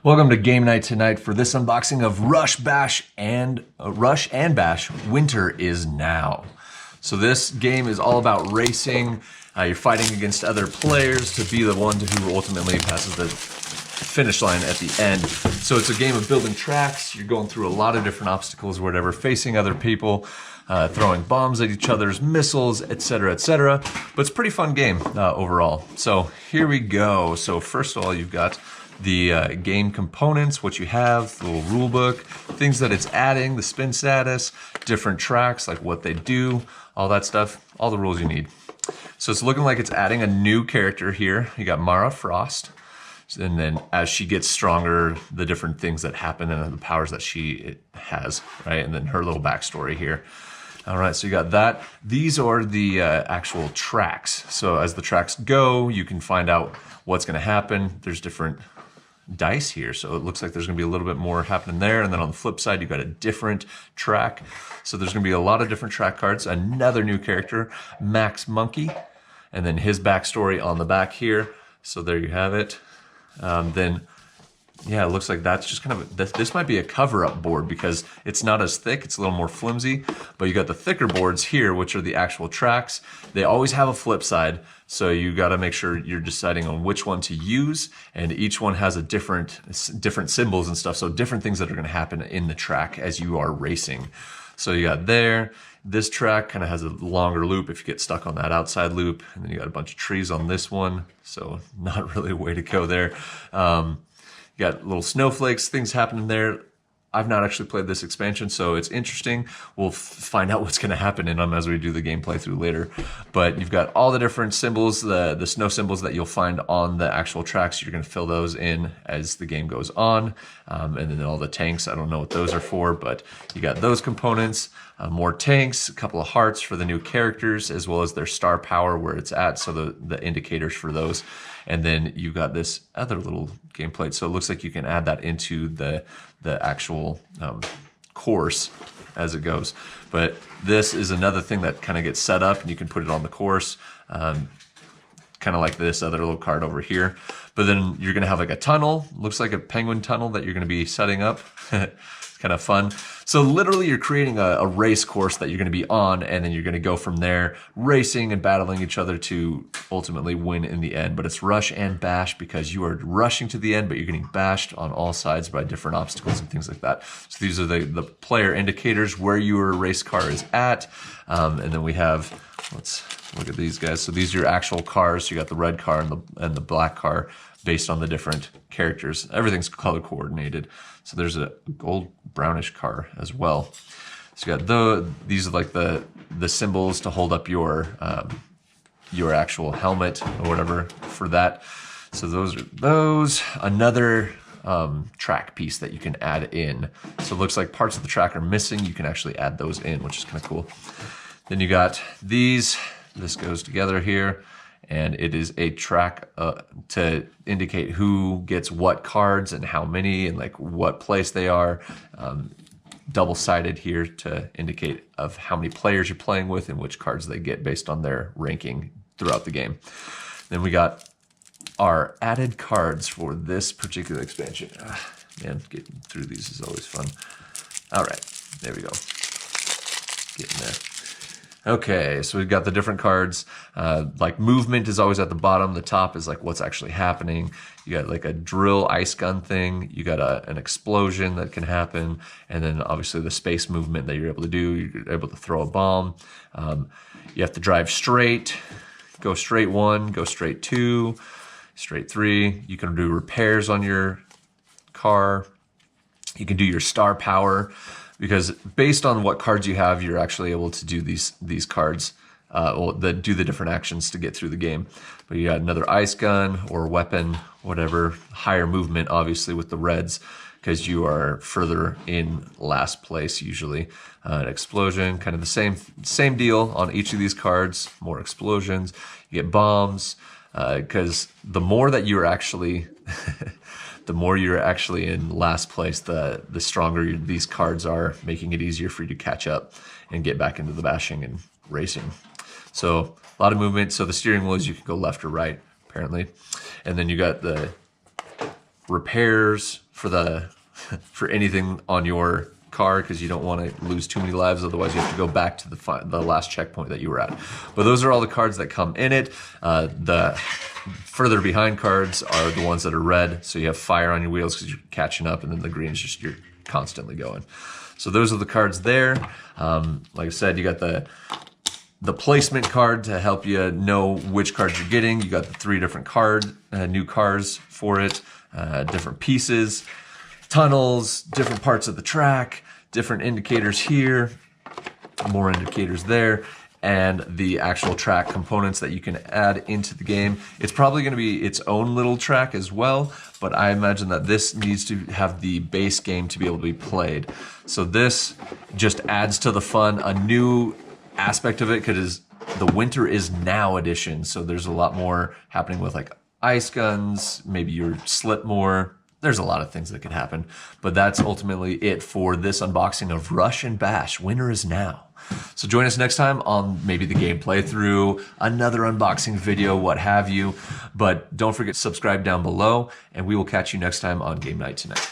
Welcome to game night tonight for this unboxing of Rush and Bash. Winter is now. So this game is all about racing. You're fighting against other players to be the one who ultimately passes the finish line at the end. So it's a game of building tracks. You're going through a lot of different obstacles or whatever, facing other people, throwing bombs at each other's missiles, etc., etc. But it's a pretty fun game overall. So here we go. So first of all, you've got the game components, what you have, the little rule book, things that it's adding, the spin status, different tracks, like what they do, all that stuff, all the rules you need. So it's looking like it's adding a new character here. You got Mara Frost, and then as she gets stronger, the different things that happen and the powers that she has, right? And then her little backstory here. All right, so you got that. These are the actual tracks. So as the tracks go, you can find out what's gonna happen. There's different dice here, so it looks like there's going to be a little bit more happening there, and then on the flip side you've got a different track, so there's going to be a lot of different track cards. Another new character, Max Monkey, and then his backstory on the back here. So there you have it. Then yeah, it looks like that's just kind of this might be a cover-up board because it's not as thick, it's a little more flimsy, but you got the thicker boards here, which are the actual tracks. They always have a flip side, so you got to make sure you're deciding on which one to use, and each one has a different symbols and stuff, so different things that are going to happen in the track as you are racing. So you got there, this track kind of has a longer loop if you get stuck on that outside loop, and then you got a bunch of trees on this one, so not really a way to go there. You got little snowflakes, things happening there. I've not actually played this expansion, so it's interesting. We'll find out what's going to happen in them as we do the gameplay through later. But you've got all the different symbols, the snow symbols that you'll find on the actual tracks. You're going to fill those in as the game goes on. And then all the tanks, I don't know what those are for, but you got those components. More tanks, a couple of hearts for the new characters, as well as their star power where it's at, so the indicators for those. And then you got this other little game plate, so it looks like you can add that into the actual course as it goes. But this is another thing that kind of gets set up, and you can put it on the course, kind of like this other little card over here. But then you're going to have like a tunnel, looks like a penguin tunnel that you're going to be setting up. It's kind of fun. So literally you're creating a race course that you're going to be on, and then you're going to go from there racing and battling each other to ultimately win in the end. But it's rush and bash because you are rushing to the end, but you're getting bashed on all sides by different obstacles and things like that. So these are the player indicators where your race car is at. And then we have, let's look at these guys. So these are your actual cars. So you got the red car and the black car based on the different characters. Everything's color coordinated. So there's a gold brownish car as well. So you got these are like the symbols to hold up your actual helmet or whatever for that. So those are those. Another track piece that you can add in. So it looks like parts of the track are missing. You can actually add those in, which is kind of cool. Then you got these. This goes together here. And it is a track to indicate who gets what cards and how many and like what place they are. Double-sided here to indicate of how many players you're playing with and which cards they get based on their ranking throughout the game. Then we got our added cards for this particular expansion. Man, getting through these is always fun. All right, there we go. Getting there. Okay, so we've got the different cards. Like movement is always at the bottom. The top is like what's actually happening. You got like a drill ice gun thing. You got an explosion that can happen. And then obviously the space movement that you're able to do. You're able to throw a bomb. You have to drive straight. Go straight 1, go straight 2, straight 3. You can do repairs on your car. You can do your star power. Because based on what cards you have, you're actually able to do these cards, do the different actions to get through the game. But you got another ice gun or weapon, whatever, higher movement, obviously, with the reds, because you are further in last place usually. An explosion, kind of the same deal on each of these cards, more explosions. You get bombs, because the more that you're actually... the more you're actually in last place, the stronger these cards are, making it easier for you to catch up and get back into the bashing and racing. So a lot of movement. So the steering wheel is you can go left or right, apparently. And then you got the repairs for anything on your car, because you don't want to lose too many lives, otherwise you have to go back to the last checkpoint that you were at. But those are all the cards that come in it. The further behind cards are the ones that are red, so you have fire on your wheels because you're catching up, and then the green is just you're constantly going. So those are the cards there. Like I said, you got the placement card to help you know which cards you're getting. You got the 3 different new cars for it, different pieces, tunnels, different parts of the track, different indicators here, more indicators there, and the actual track components that you can add into the game. It's probably going to be its own little track as well, but I imagine that this needs to have the base game to be able to be played. So this just adds to the fun, a new aspect of it, because the Winter is Now edition, so there's a lot more happening with like ice guns, maybe you slip more. There's a lot of things that could happen, but that's ultimately it for this unboxing of Rush and Bash. Winter is Now. So join us next time on maybe the game playthrough, another unboxing video, what have you. But don't forget to subscribe down below, and we will catch you next time on Game Night Tonight.